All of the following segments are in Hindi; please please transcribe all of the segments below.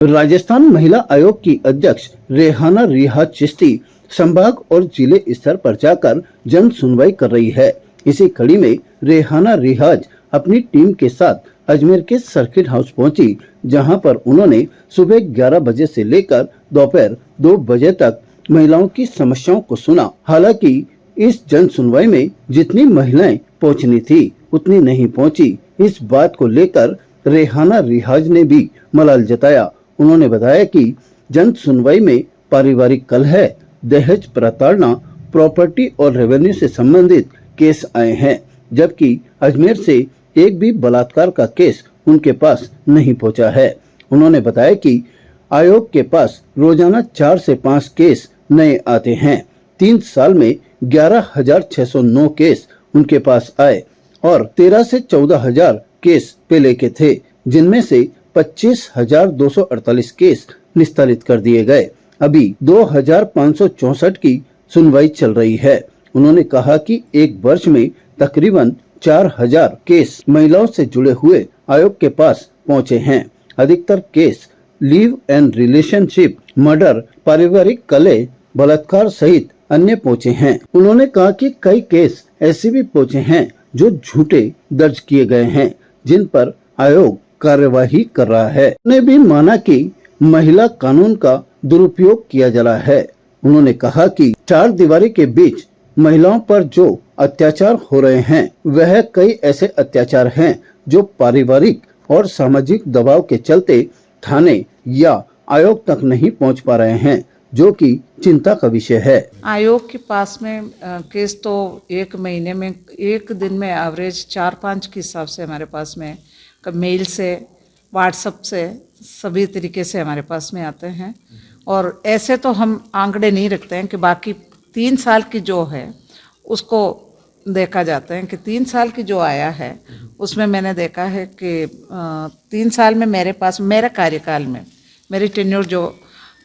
राजस्थान महिला आयोग की अध्यक्ष रेहाना रियाज चिश्ती संभाग और जिले स्तर पर जाकर जन सुनवाई कर रही है। इसी कड़ी में रेहाना रियाज अपनी टीम के साथ अजमेर के सर्किट हाउस पहुंची, जहां पर उन्होंने सुबह 11 बजे से लेकर दोपहर 2 बजे तक महिलाओं की समस्याओं को सुना। हालांकि इस जन सुनवाई में जितनी महिलाएं पहुंचनी थी उतनी नहीं पहुंची। इस बात को लेकर रेहाना रियाज ने भी मलाल जताया। उन्होंने बताया कि जन सुनवाई में पारिवारिक कलह, दहेज प्रताड़ना, प्रॉपर्टी और रेवेन्यू से संबंधित केस आए हैं, जबकि अजमेर से एक भी बलात्कार का केस उनके पास नहीं पहुंचा है। उन्होंने बताया कि आयोग के पास रोजाना 4 से 5 केस नए आते हैं। 3 साल में 11,609 केस उनके पास आए और 13 से 14,000 केस पहले के थे, जिनमें से 25,248 केस निस्तारित कर दिए गए। अभी 2,564 की सुनवाई चल रही है। उन्होंने कहा कि एक वर्ष में तकरीबन 4,000 केस महिलाओं से जुड़े हुए आयोग के पास पहुंचे हैं। अधिकतर case live and relationship, murder, पारिवारिक कलह, बलात्कार सहित अन्य पहुंचे हैं। उन्होंने कहा कि कई केस ऐसे भी पहुंचे हैं जो झूठे दर्ज किए गए हैं, जिन पर आयोग कार्यवाही कर रहा है। उन्होंने भी माना कि महिला कानून का दुरुपयोग किया जा रहा है। उन्होंने कहा कि 4 दीवारी के बीच महिलाओं पर जो अत्याचार हो रहे हैं, वह कई ऐसे अत्याचार हैं जो पारिवारिक और सामाजिक दबाव के चलते थाने या आयोग तक नहीं पहुंच पा रहे हैं, जो कि चिंता का विषय है। आयोग के पास में केस तो एक महीने में, एक दिन में एवरेज 4-5 के हिसाब से हमारे पास में मेल से, व्हाट्सएप से, सभी तरीके से हमारे पास में आते हैं। और ऐसे तो हम आंकड़े नहीं रखते हैं कि बाकी 3 साल की जो है उसको देखा जाता है कि 3 साल की जो आया है उसमें मैंने देखा है कि 3 साल में मेरे पास, मेरे कार्यकाल में, मेरी टेन्योर जो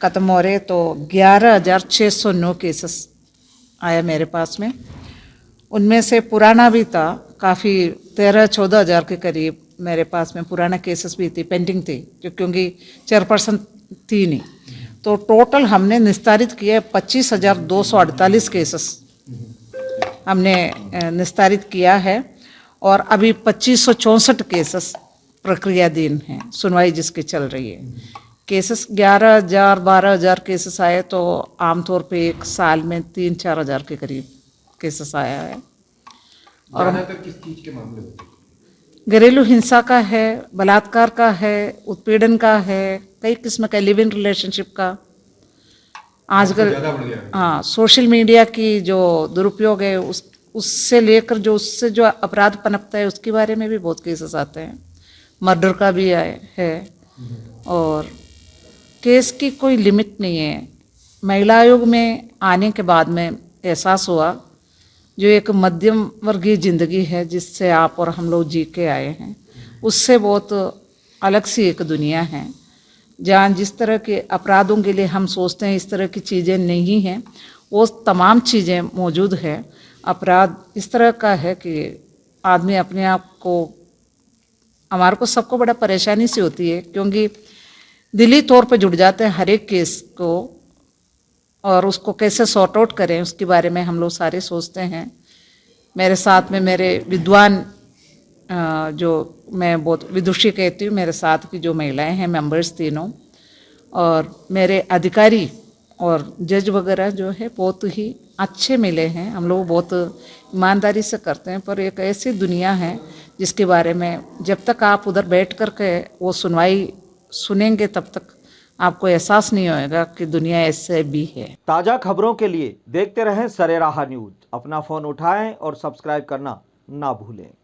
ख़त्म हो रहे तो 11,609 केसेस आया मेरे पास में। उनमें से पुराना भी था काफ़ी, 13-14 हज़ार के करीब मेरे पास में पुराना केसेस भी थी, पेंडिंग थी, क्योंकि चेयरपर्सन थी नहीं। तो टोटल हमने निस्तारित किए 25,248 केसेस हमने निस्तारित किया है। और अभी 2,564 केसेस प्रक्रियाधीन हैं, सुनवाई जिसकी चल रही है। केसेस 11,000 12,000 केसेस आए तो आमतौर पे एक साल में 3-4 हज़ार के करीब केसेस आया है। और किस चीज़ के मामले होते हैं? घरेलू हिंसा का है, बलात्कार का है, उत्पीड़न का है, कई किस्म का, लिव इन रिलेशनशिप का। आजकल हाँ, सोशल मीडिया की जो दुरुपयोग है उससे लेकर जो उससे जो अपराध पनपता है उसके बारे में भी बहुत केसेस आते हैं। मर्डर का भी आए है। और केस की कोई लिमिट नहीं है। महिला आयोग में आने के बाद में एहसास हुआ जो एक मध्यम वर्गीय ज़िंदगी है जिससे आप और हम लोग जी के आए हैं, उससे बहुत अलग सी एक दुनिया है, जहाँ जिस तरह के अपराधों के लिए हम सोचते हैं इस तरह की चीज़ें नहीं हैं, वो तमाम चीज़ें मौजूद है। अपराध इस तरह का है कि आदमी अपने आप को, हमारे को सबको बड़ा परेशानी सी होती है, क्योंकि दिली तौर पे जुड़ जाते हैं हर एक केस को, और उसको कैसे सॉर्ट आउट करें उसके बारे में हम लोग सारे सोचते हैं। मेरे साथ में मेरे विद्वान, जो मैं बहुत विदुषी कहती हूँ, मेरे साथ की जो महिलाएं हैं, मेंबर्स तीनों, और मेरे अधिकारी और जज वगैरह जो है बहुत ही अच्छे मिले हैं। हम लोग बहुत ईमानदारी से करते हैं। पर एक ऐसी दुनिया है जिसके बारे में जब तक आप उधर बैठ कर के वो सुनवाई सुनेंगे तब तक आपको एहसास नहीं होएगा कि दुनिया ऐसे भी है। ताज़ा खबरों के लिए देखते रहें सरेराह न्यूज़। अपना फ़ोन उठाएं और सब्सक्राइब करना ना भूलें।